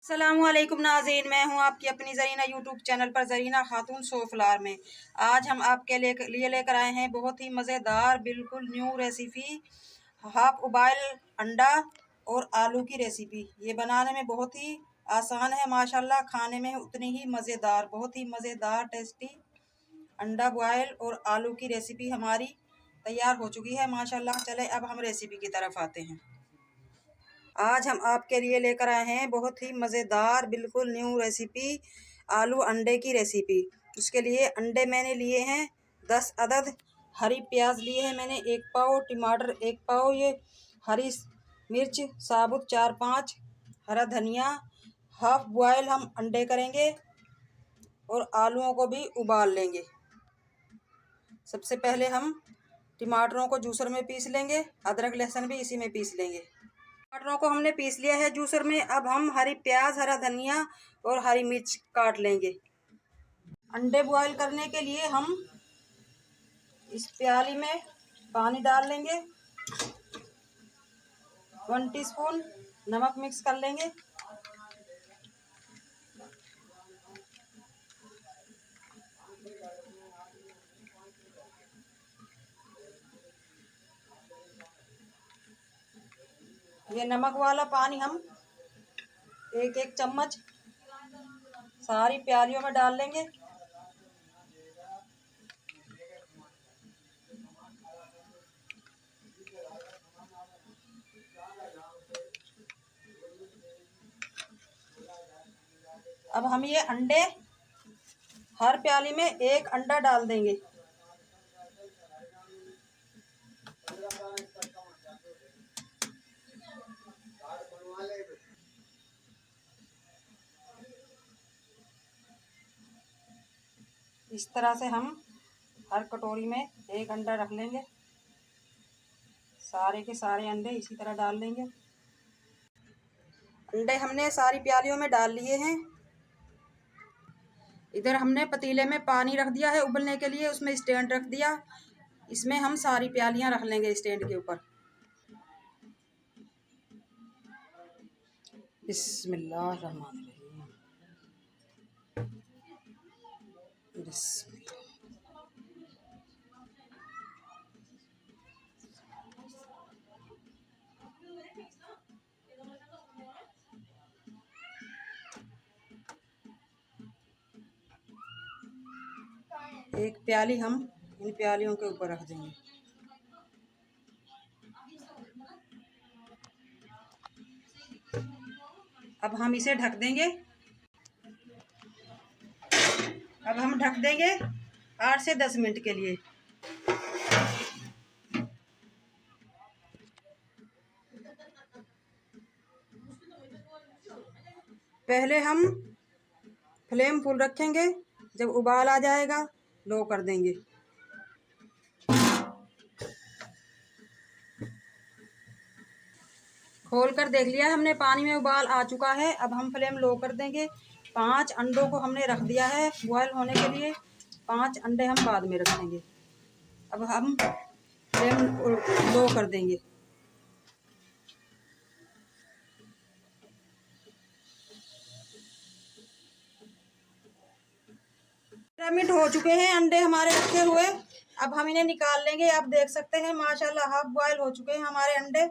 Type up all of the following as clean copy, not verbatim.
अस्सलामुअलैकुम नाज़रीन, मैं हूं आपकी अपनी ज़रीना यूट्यूब चैनल पर ज़रीना खातून सोफलार में। आज हम आपके लिए लेकर आए हैं बहुत ही मज़ेदार बिल्कुल न्यू रेसिपी, हाफ उबाइल अंडा और आलू की रेसिपी। ये बनाने में बहुत ही आसान है माशाल्लाह, खाने में उतनी ही मज़ेदार, बहुत ही मज़ेदार टेस्टी अंडा बॉयल और आलू की रेसिपी हमारी तैयार हो चुकी है माशाल्लाह। चले अब हम रेसिपी की तरफ आते हैं। आज हम आपके लिए लेकर आए हैं बहुत ही मज़ेदार बिल्कुल न्यू रेसिपी, आलू अंडे की रेसिपी। उसके लिए अंडे मैंने लिए हैं 10 अदद, हरी प्याज लिए हैं मैंने 1 पाव, टमाटर 1 पाव, ये हरी मिर्च साबुत 4-5, हरा धनिया। हाफ बॉयल हम अंडे करेंगे और आलूओं को भी उबाल लेंगे। सबसे पहले हम टमाटरों को जूसर में पीस लेंगे, अदरक लहसुन भी इसी में पीस लेंगे। टमाटरों को हमने पीस लिया है जूसर में। अब हम हरी प्याज, हरा धनिया और हरी मिर्च काट लेंगे। अंडे बॉईल करने के लिए हम इस प्याली में पानी डाल लेंगे, 1 टीस्पून नमक मिक्स कर लेंगे। ये नमक वाला पानी हम 1-1 चम्मच सारी प्यालियों में डाल लेंगे। अब हम ये अंडे हर प्याली में 1 अंडा डाल देंगे। इस तरह से हम हर कटोरी में 1 अंडा रख लेंगे। सारे के सारे अंडे इसी तरह डाल लेंगे। अंडे हमने सारी प्यालियों में डाल लिए हैं। इधर हमने पतीले में पानी रख दिया है उबलने के लिए, उसमें स्टैंड रख दिया। इसमें हम सारी प्यालियां रख लेंगे स्टैंड के ऊपर। बिस्मिल्लाहिर्रहमानिर्रहीम। बिस्मिल्लाह। एक प्याली हम इन प्यालियों के ऊपर रख देंगे। अब हम इसे ढक देंगे। अब हम ढक देंगे 8 से 10 मिनट के लिए। पहले हम फ्लेम फुल रखेंगे, जब उबाल आ जाएगा लो कर देंगे। खोल कर देख लिया हमने, पानी में उबाल आ चुका है। अब हम फ्लेम लो कर देंगे। 5 अंडों को हमने रख दिया है बॉयल होने के लिए। 5 अंडे हम बाद में रखेंगे। अब हम फ्लेम लो कर देंगे। 15 मिनट हो चुके हैं अंडे हमारे रखे हुए। अब हम इन्हें निकाल लेंगे। आप देख सकते हैं माशाल्लाह हाफ बॉयल हो चुके हैं हमारे अंडे।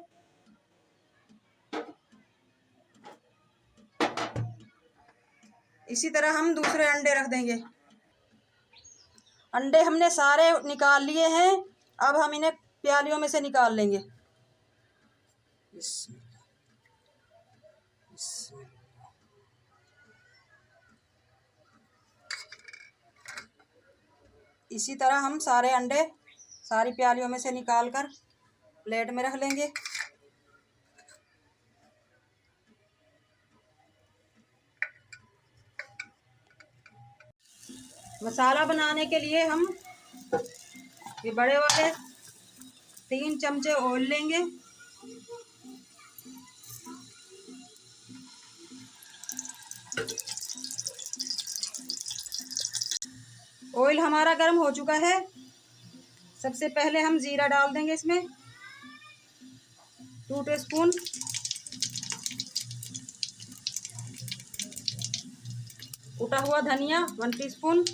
इसी तरह हम दूसरे अंडे रख देंगे। अंडे हमने सारे निकाल लिए हैं। अब हम इन्हें प्यालियों में से निकाल लेंगे। इसी तरह हम सारे अंडे सारी प्यालियों में से निकाल कर प्लेट में रख लेंगे। मसाला बनाने के लिए हम ये बड़े वाले 3 चमचे ऑयल लेंगे। ऑयल हमारा गर्म हो चुका है। सबसे पहले हम जीरा डाल देंगे इसमें 2 टीस्पून। कुटा हुआ धनिया 1 टीस्पून,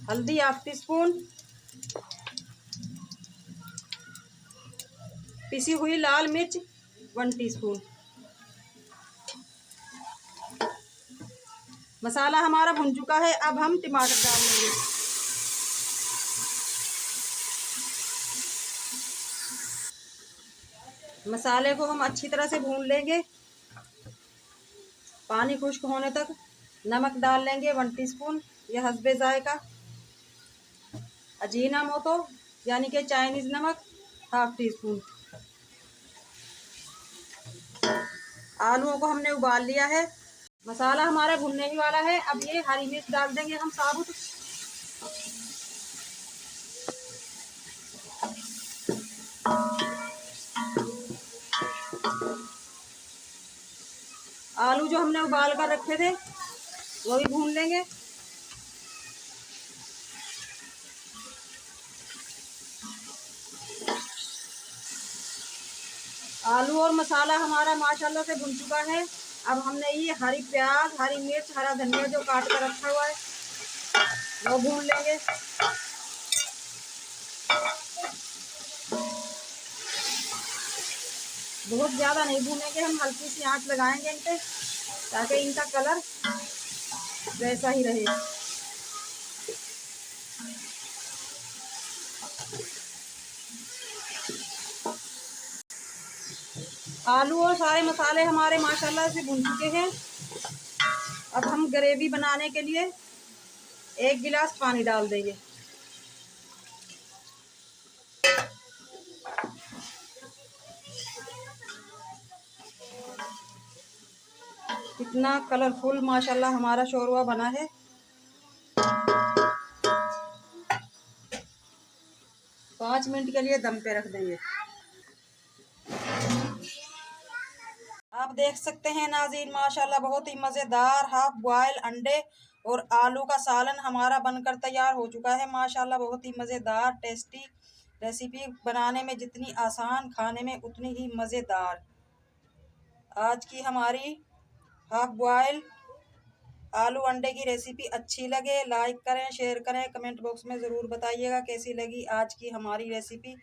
हल्दी 1/2 टीस्पून, पिसी हुई लाल मिर्च 1 टीस्पून। मसाला हमारा भुन चुका है, अब हम टमाटर डाल देंगे। मसाले को हम अच्छी तरह से भून लेंगे, पानी खुश्क होने तक। नमक डाल लेंगे 1 टीस्पून, यह हस्बे जायका। अजीनामोटो यानी कि चाइनीज नमक 1/2 टीस्पून। आलूओं को हमने उबाल लिया है, मसाला हमारा भुनने ही वाला है। अब ये हरी मिर्च डाल देंगे हम साबुत। आलू जो हमने उबाल कर रखे थे वो भी भून लेंगे। आलू और मसाला हमारा माशाल्लाह से भुन चुका है। अब हमने ये हरी प्याज, हरी मिर्च, हरा धनिया जो काट कर रखा हुआ है वो भून लेंगे। बहुत ज़्यादा नहीं भूनेंगे, हम हल्की सी आंच लगाएंगे इन पे ताकि इनका कलर वैसा ही रहे। आलू और सारे मसाले हमारे माशाल्लाह से भुन चुके हैं। अब हम ग्रेवी बनाने के लिए 1 गिलास पानी डाल देंगे। कितना कलरफुल माशाल्लाह हमारा शोरवा बना है। 5 मिनट के लिए दम पे रख देंगे। आप देख सकते हैं नाज़रीन, माशाल्लाह बहुत ही मज़ेदार हाफ बॉयल अंडे और आलू का सालन हमारा बनकर तैयार हो चुका है। माशाल्लाह बहुत ही मज़ेदार टेस्टी रेसिपी, बनाने में जितनी आसान खाने में उतनी ही मज़ेदार। आज की हमारी हाफ बॉयल आलू अंडे की रेसिपी अच्छी लगे लाइक करें, शेयर करें, कमेंट बॉक्स में ज़रूर बताइएगा कैसी लगी आज की हमारी रेसिपी।